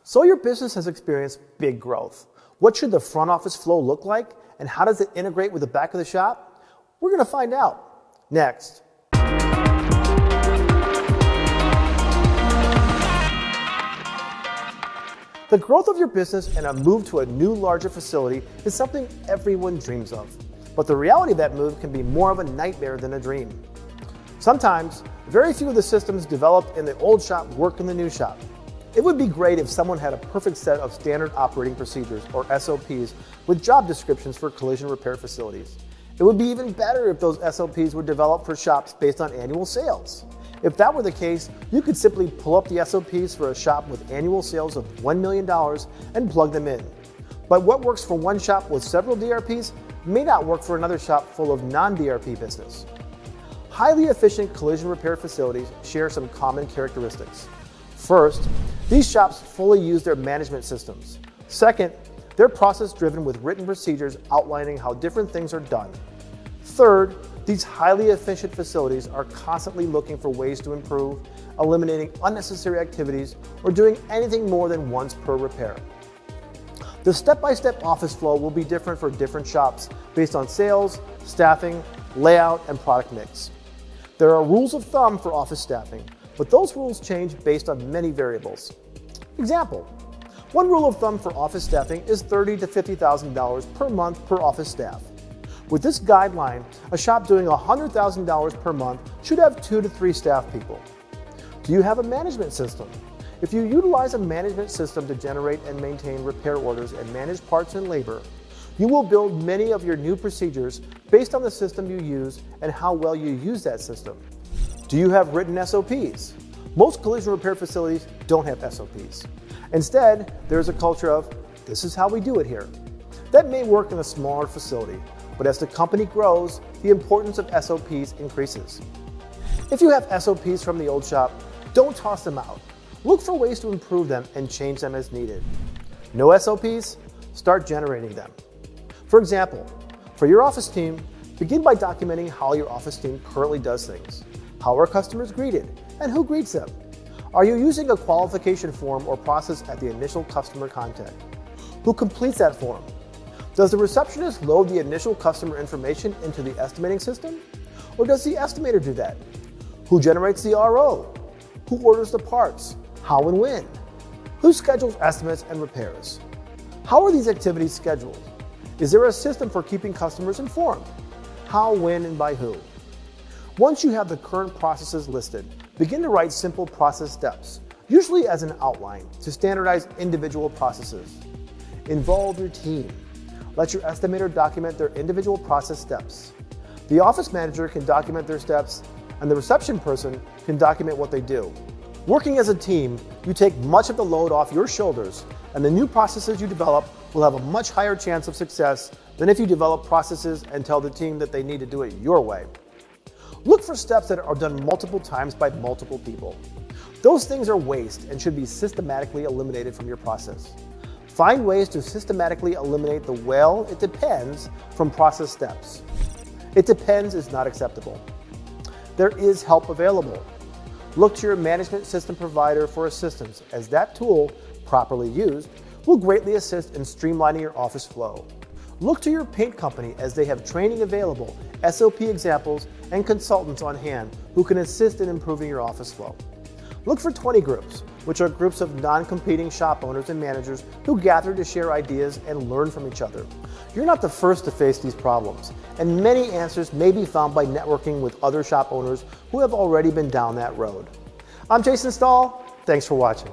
So your business has experienced big growth. What should the front office flow look like, and how does it integrate with the back of the shop? We're going to find out next. The growth of your business and a move to a new, larger facility is something everyone dreams of. But the reality of that move can be more of a nightmare than a dream. Sometimes, very few of the systems developed in the old shop work in the new shop. It would be great if someone had a perfect set of standard operating procedures, or SOPs, with job descriptions for collision repair facilities. It would be even better if those SOPs were developed for shops based on annual sales. If that were the case, you could simply pull up the SOPs for a shop with annual sales of $1 million and plug them in. But what works for one shop with several DRPs may not work for another shop full of non-DRP business. Highly efficient collision repair facilities share some common characteristics. First, these shops fully use their management systems. Second, they're process-driven with written procedures outlining how different things are done. Third, these highly efficient facilities are constantly looking for ways to improve, eliminating unnecessary activities, or doing anything more than once per repair. The step-by-step office flow will be different for different shops based on sales, staffing, layout, and product mix. There are rules of thumb for office staffing, but those rules change based on many variables. Example, one rule of thumb for office staffing is $30,000 to $50,000 per month per office staff. With this guideline, a shop doing $100,000 per month should have 2 to 3 staff people. Do you have a management system? If you utilize a management system to generate and maintain repair orders and manage parts and labor, you will build many of your new procedures based on the system you use and how well you use that system. Do you have written SOPs? Most collision repair facilities don't have SOPs. Instead, there's a culture of, this is how we do it here. That may work in a smaller facility, but as the company grows, the importance of SOPs increases. If you have SOPs from the old shop, don't toss them out. Look for ways to improve them and change them as needed. No SOPs? Start generating them. For example, for your office team, begin by documenting how your office team currently does things. How are customers greeted, and who greets them? Are you using a qualification form or process at the initial customer contact? Who completes that form? Does the receptionist load the initial customer information into the estimating system? Or does the estimator do that? Who generates the RO? Who orders the parts? How and when? Who schedules estimates and repairs? How are these activities scheduled? Is there a system for keeping customers informed? How, when, and by who? Once you have the current processes listed, begin to write simple process steps, usually as an outline, to standardize individual processes. Involve your team. Let your estimator document their individual process steps. The office manager can document their steps, and the reception person can document what they do. Working as a team, you take much of the load off your shoulders, and the new processes you develop will have a much higher chance of success than if you develop processes and tell the team that they need to do it your way. Look for steps that are done multiple times by multiple people. Those things are waste and should be systematically eliminated from your process. Find ways to systematically eliminate the "well, it depends" from process steps. It depends is not acceptable. There is help available. Look to your management system provider for assistance, as that tool, properly used, will greatly assist in streamlining your office flow. Look to your paint company, as they have training available, SOP examples, and consultants on hand who can assist in improving your office flow. Look for 20 groups, which are groups of non-competing shop owners and managers who gather to share ideas and learn from each other. You're not the first to face these problems, and many answers may be found by networking with other shop owners who have already been down that road. I'm Jason STAHL. Thanks for watching.